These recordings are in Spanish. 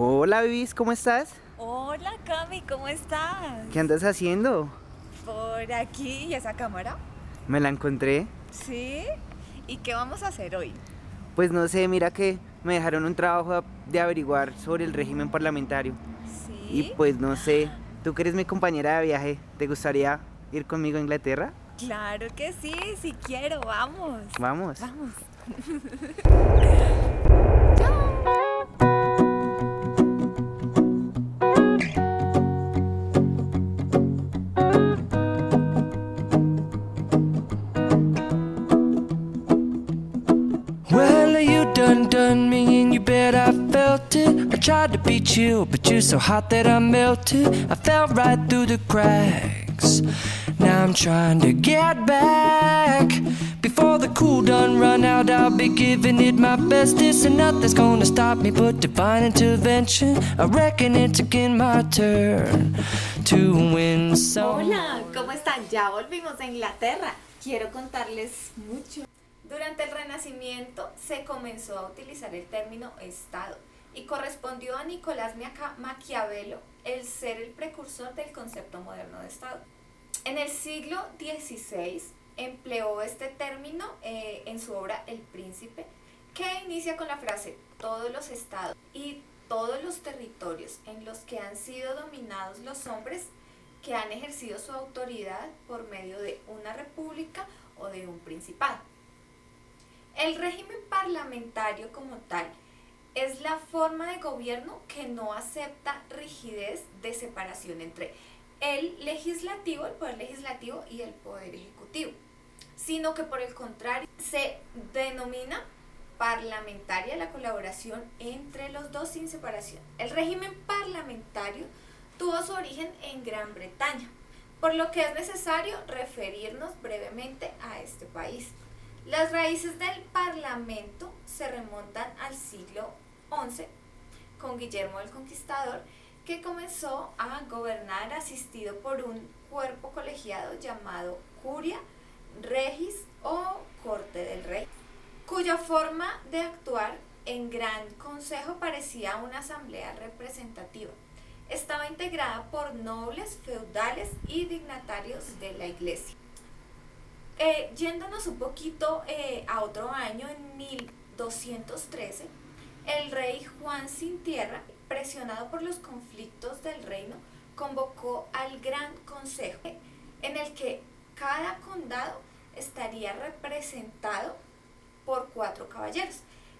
Hola, Vivis, ¿cómo estás? Hola Cami, ¿cómo estás? ¿Qué andas haciendo? Por aquí, ¿y esa cámara? Me la encontré. ¿Sí? ¿Y qué vamos a hacer hoy? Pues no sé, mira que me dejaron un trabajo de averiguar sobre el régimen parlamentario. Y ¿Sí? pues no sé, tú que eres mi compañera de viaje, ¿te gustaría ir conmigo a Inglaterra? Claro que sí, si quiero, vamos. Vamos. Vamos. Well, you done me and you bet I felt it. I tried to be chill, but you're so hot that I melted. I fell right through the cracks. Now I'm trying to get back. Before the cool done run out, I'll be giving it my best. This and nothing's gonna stop me but divine intervention. I reckon it's again my turn to win some. Hola, ¿cómo están? Ya volvimos a Inglaterra. Quiero contarles mucho. Durante el Renacimiento se comenzó a utilizar el término Estado y correspondió a Nicolás Maquiavelo el ser el precursor del concepto moderno de Estado. En el siglo XVI empleó este término en su obra El Príncipe, que inicia con la frase todos los estados y todos los territorios en los que han sido dominados los hombres que han ejercido su autoridad por medio de una república o de un principado. El régimen parlamentario como tal es la forma de gobierno que no acepta rigidez de separación entre el poder legislativo y el poder ejecutivo, sino que por el contrario se denomina parlamentaria la colaboración entre los dos sin separación. El régimen parlamentario tuvo su origen en Gran Bretaña, por lo que es necesario referirnos brevemente a este país. Las raíces del Parlamento se remontan al siglo XI con Guillermo el Conquistador, que comenzó a gobernar asistido por un cuerpo colegiado llamado Curia Regis o Corte del Rey, cuya forma de actuar en Gran Consejo parecía una asamblea representativa. Estaba integrada por nobles, feudales y dignatarios de la iglesia. Yéndonos un poquito a otro año, en 1213, el rey Juan Sin Tierra, presionado por los conflictos del reino, convocó al Gran Consejo, en el que cada condado estaría representado por 4 caballeros,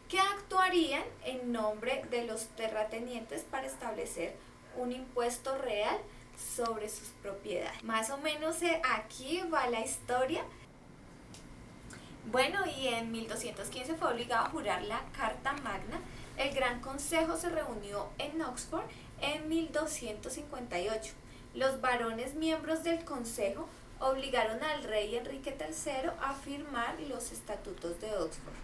que actuarían en nombre de los terratenientes para establecer un impuesto real sobre sus propiedades. Más o menos aquí va la historia. Bueno, y en 1215 fue obligado a jurar la Carta Magna. El Gran Consejo se reunió en Oxford en 1258. Los varones miembros del Consejo obligaron al rey Enrique III a firmar los estatutos de Oxford,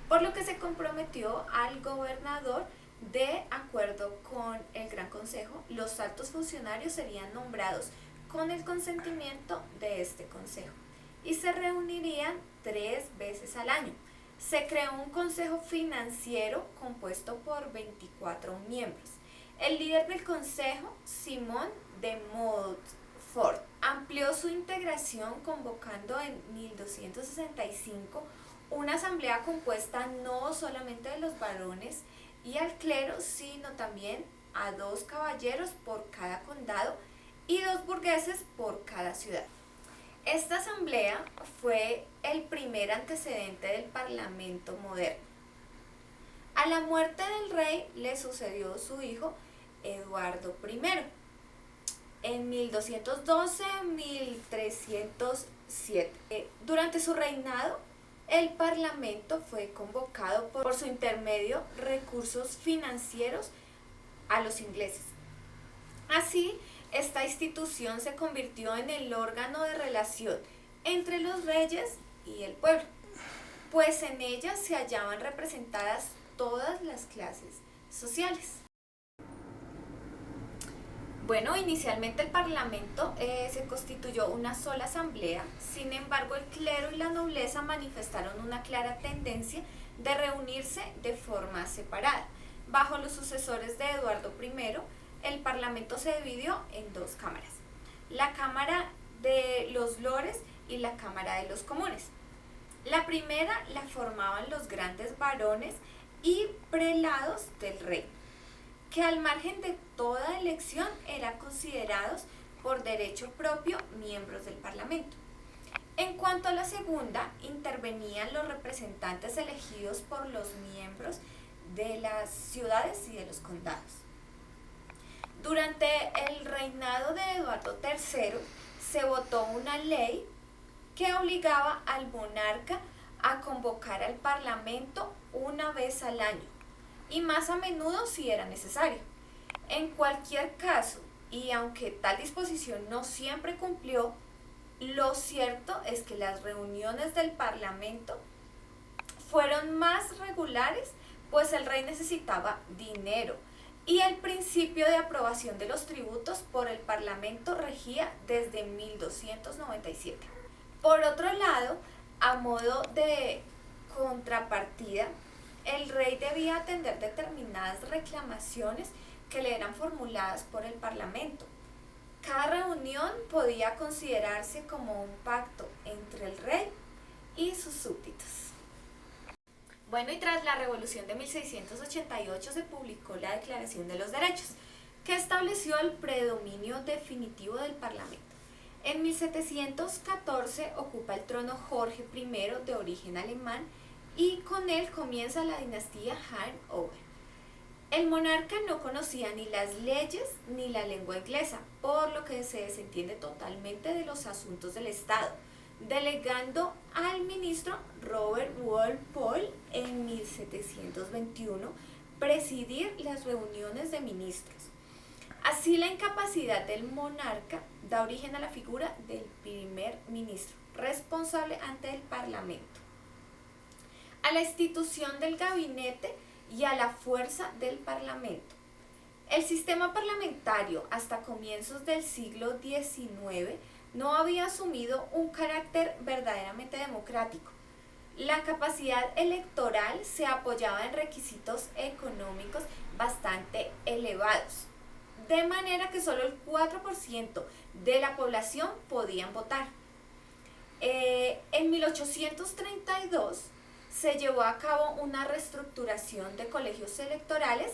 por lo que se comprometió al gobernador. De acuerdo con el Gran Consejo, los altos funcionarios serían nombrados con el consentimiento de este consejo y se reunirían 3 veces al año. Se creó un consejo financiero compuesto por 24 miembros. El líder del consejo, Simón de Montfort, amplió su integración convocando en 1265 una asamblea compuesta no solamente de los varones y al clero, sino también a 2 caballeros por cada condado y 2 burgueses por cada ciudad. Esta asamblea fue el primer antecedente del parlamento moderno. A la muerte del rey le sucedió su hijo Eduardo I en 1212-1307. Durante su reinado, el Parlamento fue convocado por su intermedio recursos financieros a los ingleses. Así, esta institución se convirtió en el órgano de relación entre los reyes y el pueblo, pues en ella se hallaban representadas todas las clases sociales. Bueno, inicialmente el Parlamento se constituyó una sola asamblea, sin embargo el clero y la nobleza manifestaron una clara tendencia de reunirse de forma separada. Bajo los sucesores de Eduardo I, el Parlamento se dividió en dos cámaras, la Cámara de los Lores y la Cámara de los Comunes. La primera la formaban los grandes varones y prelados del rey, que al margen de toda elección eran considerados por derecho propio miembros del Parlamento. En cuanto a la segunda, intervenían los representantes elegidos por los miembros de las ciudades y de los condados. Durante el reinado de Eduardo III se votó una ley que obligaba al monarca a convocar al Parlamento una vez al año y más a menudo si era necesario. En cualquier caso, y aunque tal disposición no siempre cumplió, lo cierto es que las reuniones del Parlamento fueron más regulares, pues el rey necesitaba dinero y el principio de aprobación de los tributos por el Parlamento regía desde 1297. Por otro lado, a modo de contrapartida, el rey debía atender determinadas reclamaciones que le eran formuladas por el Parlamento. Cada reunión podía considerarse como un pacto entre el rey y sus súbditos. Bueno, y tras la Revolución de 1688 se publicó la Declaración de los Derechos, que estableció el predominio definitivo del Parlamento. En 1714 ocupa el trono Jorge I, de origen alemán, y con él comienza la dinastía Hanover. El monarca no conocía ni las leyes ni la lengua inglesa, por lo que se desentiende totalmente de los asuntos del Estado, delegando al ministro Robert Walpole en 1721 presidir las reuniones de ministros. Así, la incapacidad del monarca da origen a la figura del primer ministro, responsable ante el Parlamento, a la institución del gabinete y a la fuerza del Parlamento. El sistema parlamentario hasta comienzos del siglo XIX no había asumido un carácter verdaderamente democrático. La capacidad electoral se apoyaba en requisitos económicos bastante elevados, de manera que solo el 4% de la población podían votar. En 1832 se llevó a cabo una reestructuración de colegios electorales,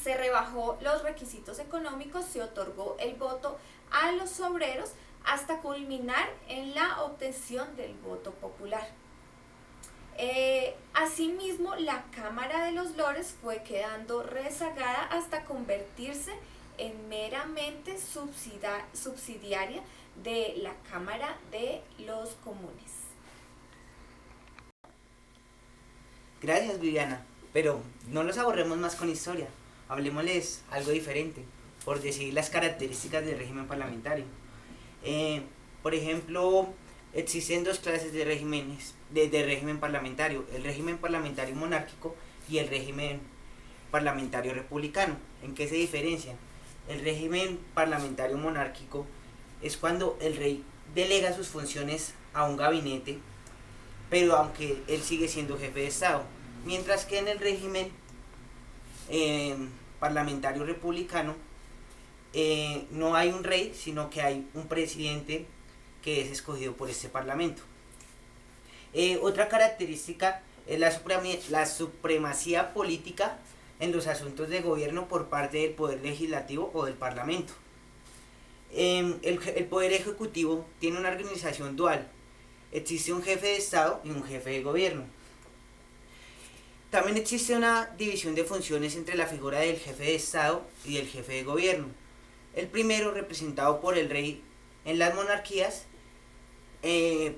se rebajó los requisitos económicos, se otorgó el voto a los obreros hasta culminar en la obtención del voto popular. Asimismo, la Cámara de los Lores fue quedando rezagada hasta convertirse en meramente subsidiaria de la Cámara de los Comunes. Gracias, Viviana, pero no los aburremos más con historia, hablemosles algo diferente, por decir las características del régimen parlamentario. Por ejemplo, existen dos clases de regímenes, de régimen parlamentario: el régimen parlamentario monárquico y el régimen parlamentario republicano. ¿En qué se diferencian? El régimen parlamentario monárquico es cuando el rey delega sus funciones a un gabinete, pero aunque él sigue siendo jefe de Estado, mientras que en el régimen parlamentario republicano no hay un rey, sino que hay un presidente que es escogido por este parlamento. Otra característica es la supremacía política en los asuntos de gobierno por parte del poder legislativo o del parlamento. El poder ejecutivo tiene una organización dual: existe un jefe de Estado y un jefe de gobierno. También existe una división de funciones entre la figura del jefe de Estado y del jefe de gobierno. El primero, representado por el rey en las monarquías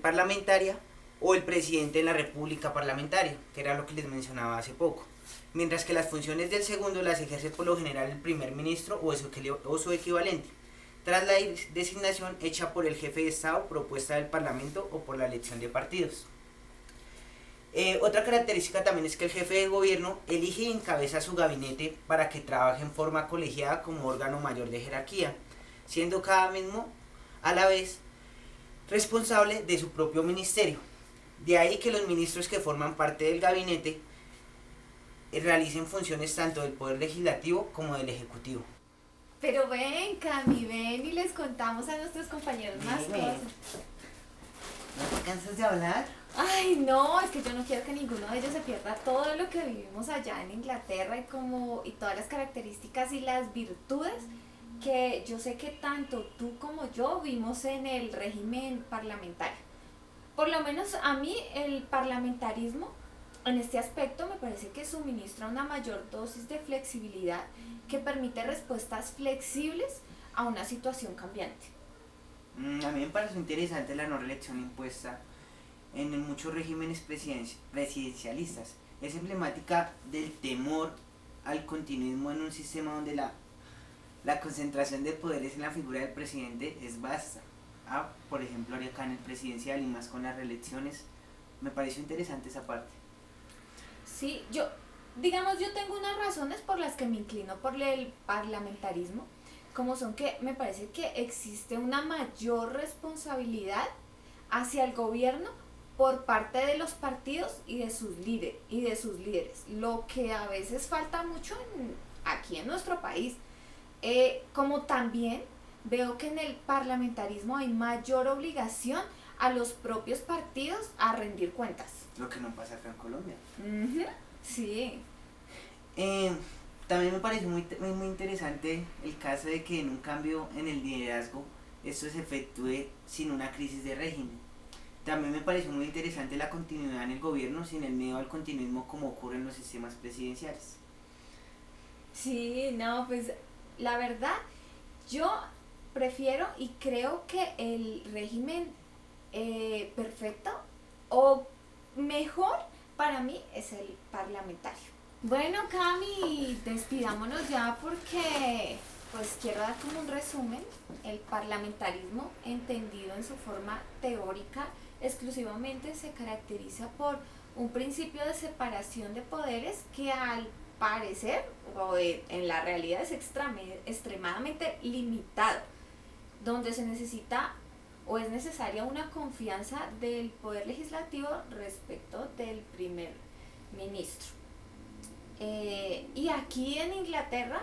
parlamentaria, o el presidente de la república parlamentaria, que era lo que les mencionaba hace poco, mientras que las funciones del segundo las ejerce por lo general el primer ministro o su equivalente, tras la designación hecha por el jefe de Estado, propuesta del parlamento o por la elección de partidos. Otra característica también es que el jefe de gobierno elige y encabeza su gabinete para que trabaje en forma colegiada como órgano mayor de jerarquía, siendo cada mismo a la vez responsable de su propio ministerio. De ahí que los ministros que forman parte del gabinete realicen funciones tanto del Poder Legislativo como del Ejecutivo. Pero ven, Cami, ven y les contamos a nuestros compañeros más Dime. cosas. ¿No te cansas de hablar? Ay, no, es que yo no quiero que ninguno de ellos se pierda todo lo que vivimos allá en Inglaterra y todas las características y las virtudes que yo sé que tanto tú como yo vimos en el régimen parlamentario. Por lo menos a mí el parlamentarismo en este aspecto me parece que suministra una mayor dosis de flexibilidad que permite respuestas flexibles a una situación cambiante. A mí me parece interesante la no reelección impuesta en muchos regímenes presidencialistas. Es emblemática del temor al continuismo en un sistema donde la concentración de poderes en la figura del presidente es vasta. Por ejemplo, acá en el presidencial y más con las reelecciones, me pareció interesante esa parte. Sí, yo tengo unas razones por las que me inclino por el parlamentarismo, como son que me parece que existe una mayor responsabilidad hacia el gobierno por parte de los partidos y de sus líderes, lo que a veces falta mucho aquí en nuestro país. Como también veo que en el parlamentarismo hay mayor obligación a los propios partidos a rendir cuentas. Lo que no pasa acá en Colombia. Sí. También me pareció muy interesante el caso de que en un cambio en el liderazgo esto se efectúe sin una crisis de régimen. También me pareció muy interesante la continuidad en el gobierno sin el miedo al continuismo como ocurre en los sistemas presidenciales. Sí, no, pues la verdad, yo prefiero y creo que el régimen perfecto o mejor para mí es el parlamentario. Bueno, Cami, despidámonos ya porque pues quiero dar como un resumen. El parlamentarismo, entendido en su forma teórica, exclusivamente se caracteriza por un principio de separación de poderes que al parecer en la realidad es extremadamente limitado, donde se necesita o es necesaria una confianza del poder legislativo respecto del primer ministro. Y aquí en Inglaterra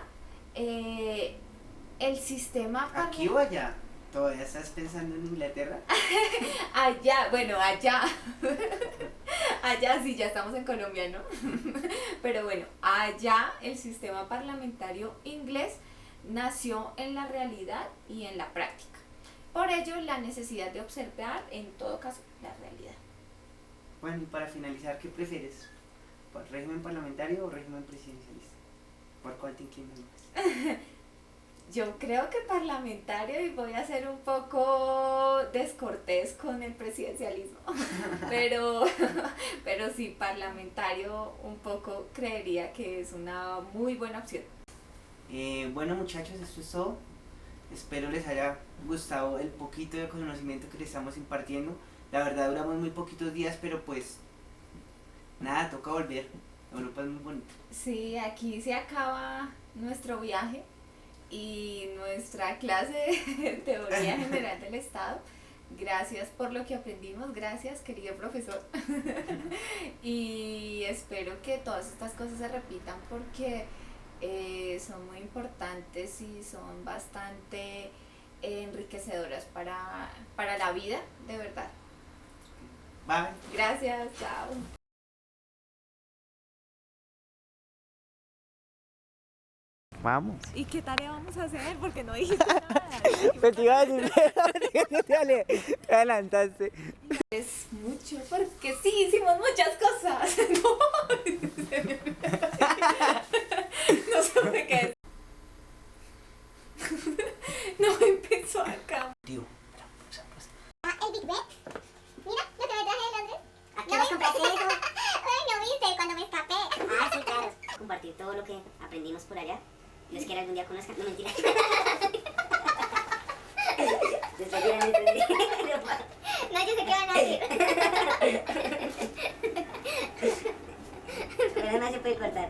el sistema ¿Aquí o allá? ¿Todavía estás pensando en Inglaterra? allá, bueno, allá allá sí, ya estamos en Colombia, ¿no? Pero bueno, allá el sistema parlamentario inglés nació en la realidad y en la práctica. Por ello, la necesidad de observar, en todo caso, la realidad. Bueno, y para finalizar, ¿qué prefieres? ¿Por régimen parlamentario o régimen presidencialista? ¿Por cuál te inclinas más? Yo creo que parlamentario, y voy a ser un poco descortés con el presidencialismo, pero sí, parlamentario un poco creería que es una muy buena opción. Bueno, muchachos, esto es todo. Espero les haya gustado el poquito de conocimiento que les estamos impartiendo. La verdad duramos muy poquitos días, pero pues nada, toca volver. Europa es muy bonito. Sí, aquí se acaba nuestro viaje y nuestra clase de teoría general del Estado. Gracias por lo que aprendimos, gracias querido profesor. Y espero que todas estas cosas se repitan porque son muy importantes y son bastante enriquecedoras para la vida, de verdad. Bye. Gracias, chao. Vamos. ¿Y qué tarea vamos a hacer? Porque no dijiste nada. Pues te iba a decir, no te adelantaste. Es mucho, porque sí, hicimos muchas cosas. No supe qué es. No empezó acá. Tío. El Big Ben. Mira lo que me traje de Londres. ¿A qué nos compraste eso? Ay, no viste cuando me escapé. Ah, sí, claro. Compartir todo lo que aprendimos por allá. Dios quiera algún día conozcan. No, mentira. Después dirán esto. No, yo sé qué van a decir. Pero no se puede cortar.